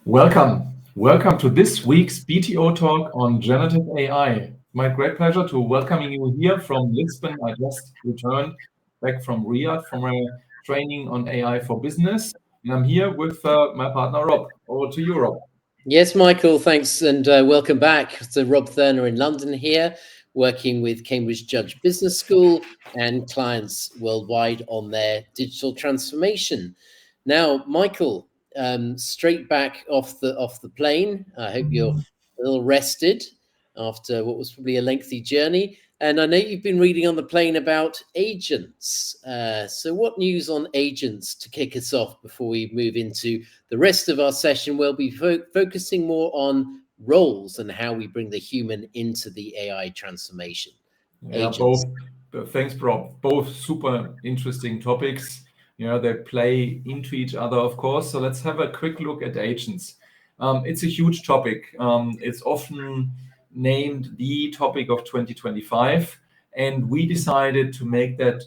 Welcome to this week's BTO talk on generative AI. My great pleasure to welcoming you here from Lisbon. I just returned back from Riyadh from a training on AI for business. And I'm here with my partner, Rob. Over to you, Rob. Yes, Michael, thanks, and welcome back to Rob Thurner in London here, working with Cambridge Judge Business School and clients worldwide on their digital transformation. Now, Michael, straight back off the plane. I hope you're a little rested after what was probably a lengthy journey. And I know you've been reading on the plane about agents. So what news on agents to kick us off before we move into the rest of our session? We'll be focusing more on roles and how we bring the human into the AI transformation. Yeah, Agents. Thanks, Rob. Both super interesting topics. They play into each other, of course. So let's have a quick look at agents. It's a huge topic. It's often named the topic of 2025. And we decided to make that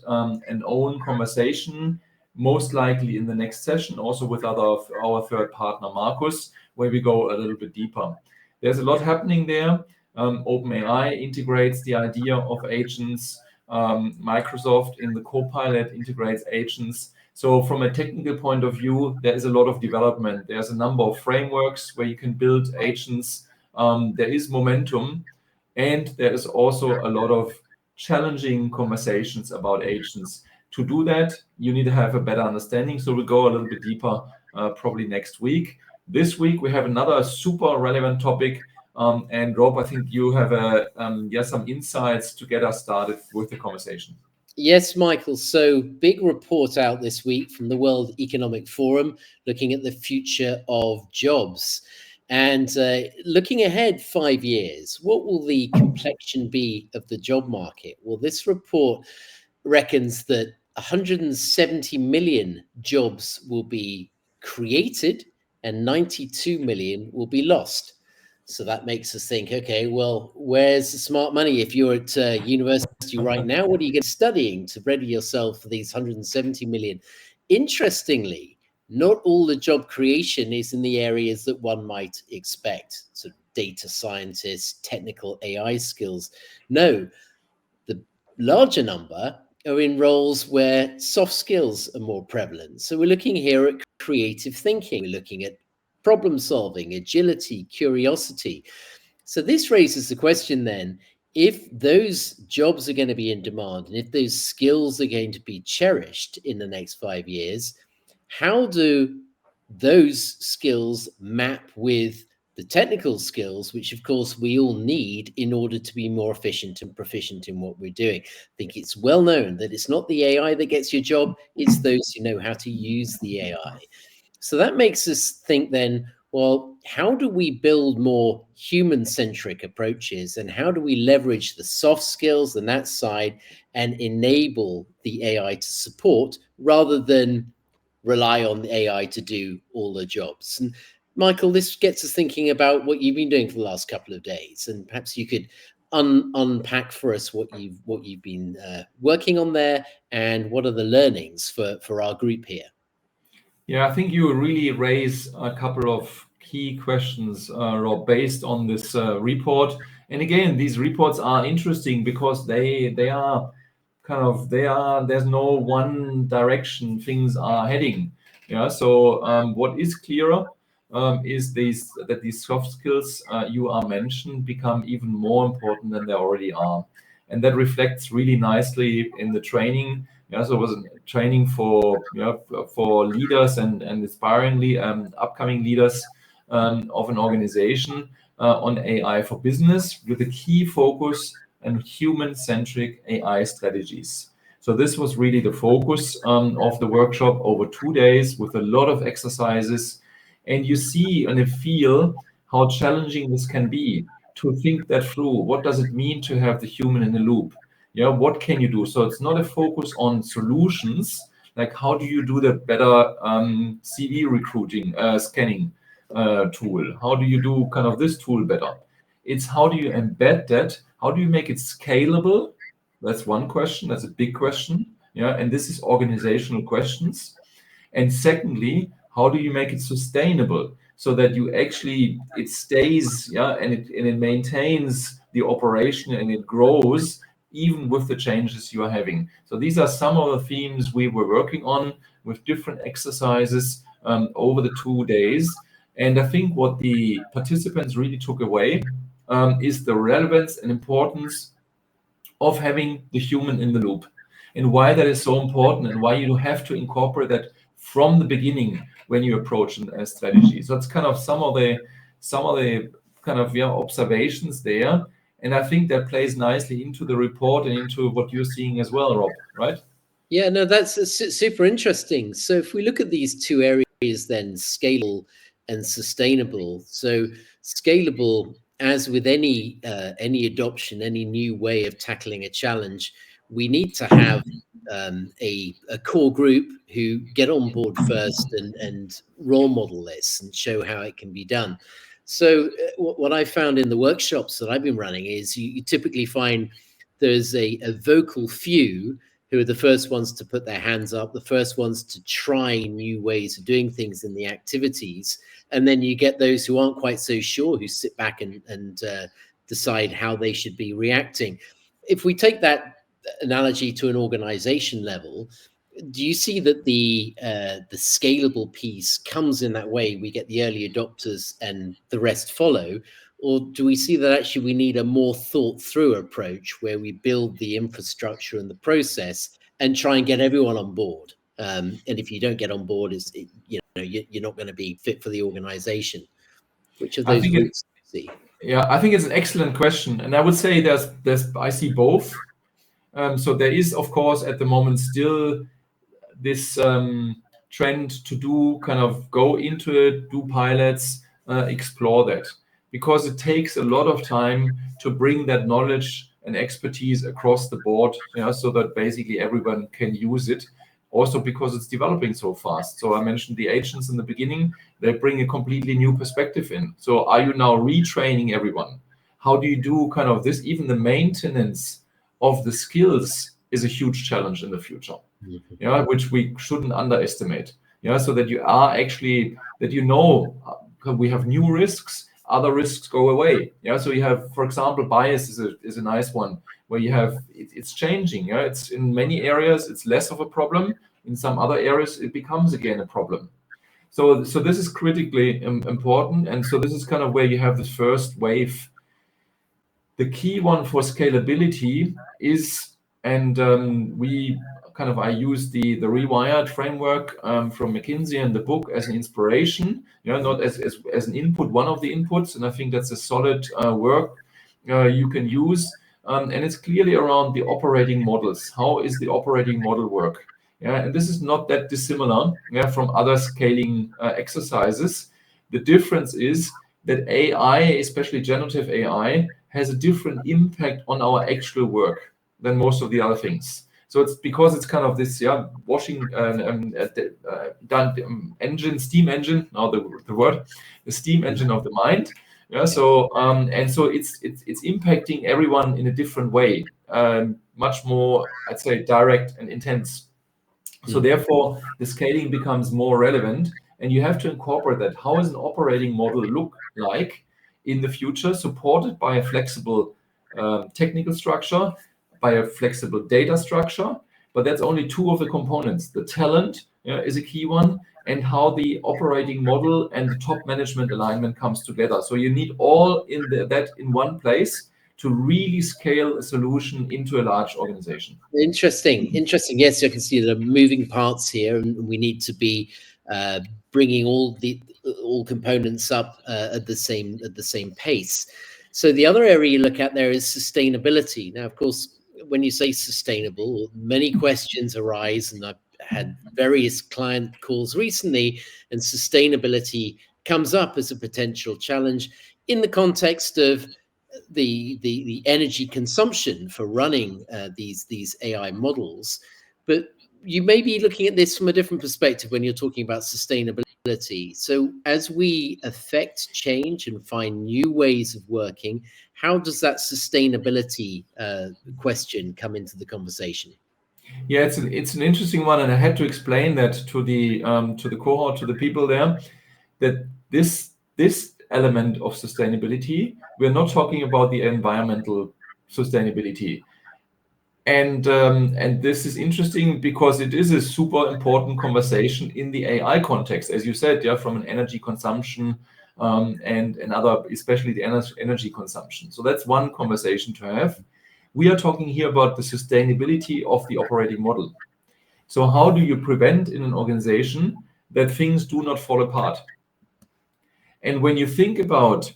an own conversation, most likely in the next session, also with our third partner, Markus, where we go a little bit deeper. There's a lot happening there. OpenAI integrates the idea of agents. Microsoft in the Copilot integrates agents. So from a technical point of view, there is a lot of development. There's a number of frameworks where you can build agents. There is momentum, and there is also a lot of challenging conversations about agents. To do that, you need to have a better understanding. So we'll go a little bit deeper probably next week. This week, we have another super relevant topic. And Rob, I think you have some insights to get us started with the conversation. Yes, Michael. So big report out this week from the World Economic Forum looking at the future of jobs. And looking ahead 5 years, what will the complexion be of the job market? Well, this report reckons that 170 million jobs will be created and 92 million will be lost. So that makes us think, okay, well, where's the smart money? If you're at university right now, what are you going to be studying to ready yourself for these 170 million? Interestingly, not all the job creation is in the areas that one might expect. So data scientists, technical AI skills. No, the larger number are in roles where soft skills are more prevalent. So we're looking here at creative thinking. We're looking at problem solving, agility, curiosity. So this raises the question then, if those jobs are going to be in demand and if those skills are going to be cherished in the next 5 years, how do those skills map with the technical skills, which of course we all need in order to be more efficient and proficient in what we're doing? I think it's well known that it's not the AI that gets your job, it's those who know how to use the AI. So that makes us think then, well, how do we build more human-centric approaches and how do we leverage the soft skills and that side and enable the AI to support rather than rely on the AI to do all the jobs? And Michael, this gets us thinking about what you've been doing for the last couple of days, and perhaps you could unpack for us what you've been working on there and what are the learnings for our group here. Yeah, I think you really raise a couple of key questions, Rob, based on this report. And again, these reports are interesting because they are there's no one direction things are heading. Yeah. So what is clearer is that these soft skills you are mentioned become even more important than they already are, and that reflects really nicely in the training. Yeah, so it was a training for leaders and aspiring upcoming leaders of an organization on AI for business with a key focus on human-centric AI strategies. So this was really the focus of the workshop over 2 days with a lot of exercises. And you see and feel how challenging this can be to think that through. What does it mean to have the human in the loop? Yeah, what can you do? So it's not a focus on solutions, like how do you do the better CV recruiting, scanning tool? How do you do kind of this tool better? It's how do you embed that? How do you make it scalable? That's one question. That's a big question. Yeah, and this is organizational questions. And secondly, how do you make it sustainable so that you actually, it stays, yeah, and it maintains the operation and it grows even with the changes you are having. So these are some of the themes we were working on with different exercises over the 2 days. And I think what the participants really took away is the relevance and importance of having the human in the loop, and why that is so important, and why you have to incorporate that from the beginning when you approach a strategy. So it's kind of some of the kind of, yeah, observations there, and I think that plays nicely into the report and into what you're seeing as well, Rob, right? Yeah, no, that's super interesting. So if we look at these two areas, then scalable and sustainable. So scalable, as with any adoption, any new way of tackling a challenge, we need to have a core group who get on board first and role model this and show how it can be done. So what I found in the workshops that I've been running is you typically find there's a vocal few who are the first ones to put their hands up, the first ones to try new ways of doing things in the activities. And then you get those who aren't quite so sure, who sit back and decide how they should be reacting. If we take that analogy to an organization level, do you see that the scalable piece comes in that way? We get the early adopters and the rest follow, or do we see that actually we need a more thought through approach where we build the infrastructure and the process and try and get everyone on board? And if you don't get on board, you're not going to be fit for the organization. Which of I those think it, routes do you see? yeah, I think it's an excellent question, and I would say there's I see both. So there is, of course, at the moment still this trend to do kind of go into it, do pilots, explore that, because it takes a lot of time to bring that knowledge and expertise across the board, so that basically everyone can use it. Also because it's developing so fast. So I mentioned the agents in the beginning, they bring a completely new perspective in. So are you now retraining everyone? How do you do kind of this? Even the maintenance of the skills is a huge challenge in the future, which we shouldn't underestimate. So that you are actually, that we have new risks, other risks go away. So you have, for example, bias is a nice one, where you have it's changing. It's in many areas it's less of a problem. In some other areas it becomes again a problem. So this is critically important, and so this is kind of where you have the first wave. The key one for scalability is, and I use the Rewired framework from McKinsey and the book as an inspiration, not as an input, one of the inputs, and I think that's a solid work you can use. And it's clearly around the operating models. How is the operating model work? And this is not that dissimilar from other scaling exercises. The difference is that AI, especially generative AI, has a different impact on our actual work than most of the other things. So it's because it's kind of this, washing engine, steam engine. Now the steam engine of the mind. So it's impacting everyone in a different way, much more, I'd say, direct and intense. So therefore, the scaling becomes more relevant, and you have to incorporate that. How does an operating model look like in the future, supported by a flexible technical structure, by a flexible data structure? But that's only two of the components. The talent is a key one, and how the operating model and the top management alignment comes together. So you need all that in one place to really scale a solution into a large organization. Interesting. Yes, I can see the moving parts here, and we need to be bringing all components up at the same pace. So the other area you look at there is sustainability. Now, of course, when you say sustainable, many questions arise, and I've had various client calls recently, and sustainability comes up as a potential challenge in the context of the energy consumption for running these AI models. But you may be looking at this from a different perspective when you're talking about sustainability. So as we affect change and find new ways of working, how does that sustainability question come into the conversation? Yeah, it's an interesting one, and I had to explain that to the cohort, to the people there, that this element of sustainability, we're not talking about the environmental sustainability. And this is interesting because it is a super important conversation in the AI context, as you said, yeah, from an energy consumption and other, especially the energy consumption. So that's one conversation to have. We are talking here about the sustainability of the operating model. So how do you prevent in an organization that things do not fall apart? And when you think about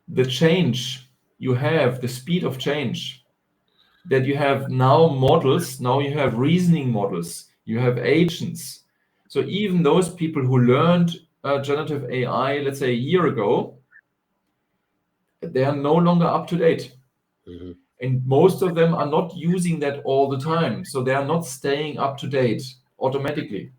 the change you have, the speed of change, that you have now models, now you have reasoning models, you have agents. So even those people who learned generative AI, let's say a year ago, they are no longer up to date. Mm-hmm. And most of them are not using that all the time. So they are not staying up to date automatically.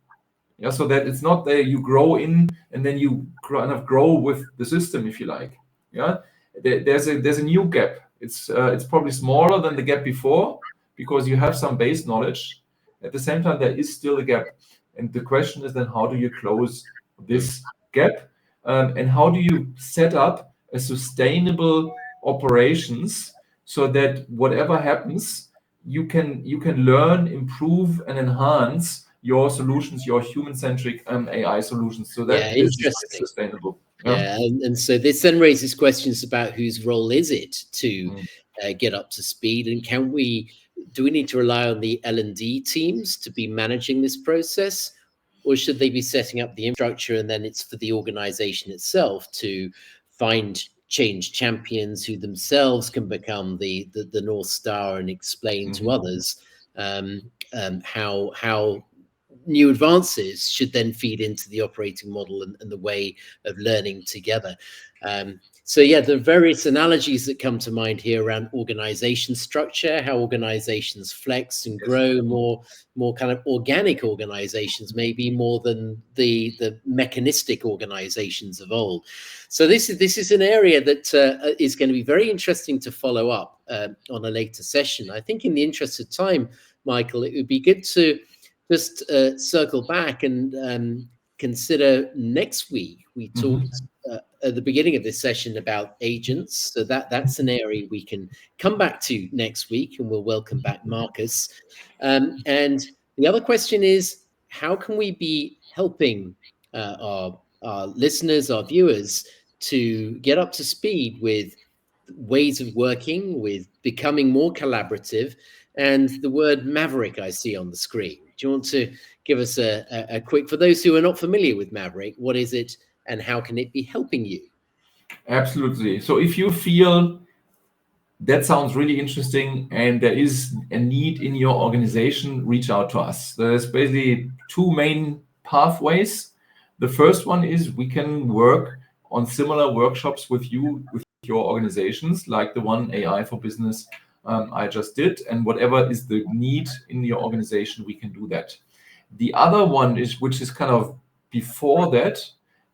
Yeah, so that it's not that you grow in and then you kind of grow with the system, if you like. Yeah, there's a new gap. It's probably smaller than the gap before because you have some base knowledge. At the same time, there is still a gap, and the question is then how do you close this gap, and how do you set up a sustainable operations so that whatever happens, you can learn, improve, and enhance your solutions, your human-centric AI solutions, so Yeah, that this is interesting. sustainable. Yeah. Yeah, and so this then raises questions about whose role is it to Mm. get up to speed, and do we need to rely on the L&D teams to be managing this process, or should they be setting up the infrastructure and then it's for the organization itself to find change champions who themselves can become the North Star and explain to Mhm. others how new advances should then feed into the operating model and the way of learning together. So yeah, the various analogies that come to mind here around organization structure, how organizations flex and Yes. grow, more kind of organic organizations, maybe more than the mechanistic organizations of old. So this is an area that is going to be very interesting to follow up on a later session. I think in the interest of time, Michael, it would be good to just circle back and consider next week. We talked at the beginning of this session about agents, so that's an area we can come back to next week, and we'll welcome back Marcus. And the other question is, how can we be helping our listeners, our viewers, to get up to speed with ways of working, with becoming more collaborative, and the word Maverick I see on the screen. Do you want to give us a quick, for those who are not familiar with Maverick, what is it and how can it be helping you? Absolutely. So if you feel that sounds really interesting and there is a need in your organization, reach out to us. There's basically two main pathways. The first one is we can work on similar workshops with you, with your organizations, like the one AI for Business I just did. And whatever is the need in your organization, we can do that. The other one is, which is kind of before that,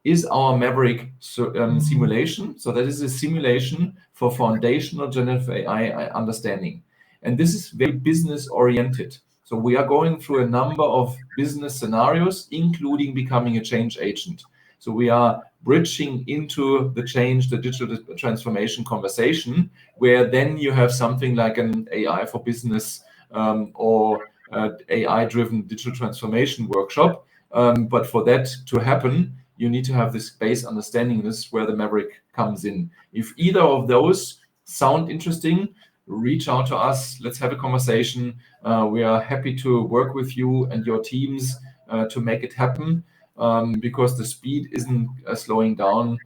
is our Maverick simulation. So that is a simulation for foundational generative AI understanding. And this is very business oriented. So we are going through a number of business scenarios, including becoming a change agent. So we are bridging into the change, the digital transformation conversation, where then you have something like an AI for business or AI-driven digital transformation workshop. But for that to happen, you need to have this base understanding. This is where the Maverick comes in. If either of those sound interesting, reach out to us. Let's have a conversation. We are happy to work with you and your teams to make it happen, because the speed isn't slowing down.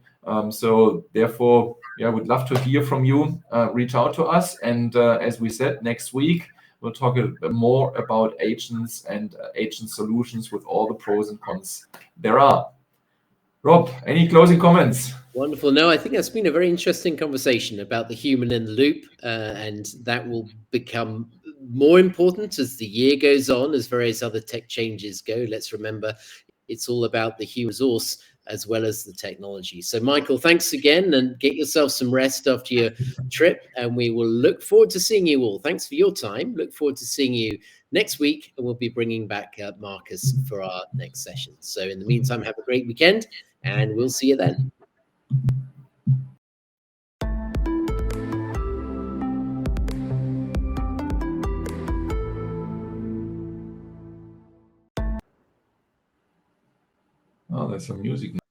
So therefore, yeah, we'd love to hear from you. Reach out to us. And as we said, next week, we'll talk more about agents and agent solutions with all the pros and cons there are. Rob, any closing comments? Wonderful. No, I think that's been a very interesting conversation about the human in the loop, and that will become more important as the year goes on, as various other tech changes go. Let's remember, it's all about the human resource as well as the technology. So Michael, thanks again, and get yourself some rest after your trip, and we will look forward to seeing you all. Thanks for your time. Look forward to seeing you next week, and we'll be bringing back Marcus for our next session. So in the meantime, have a great weekend, and we'll see you then. Oh, there's some music now.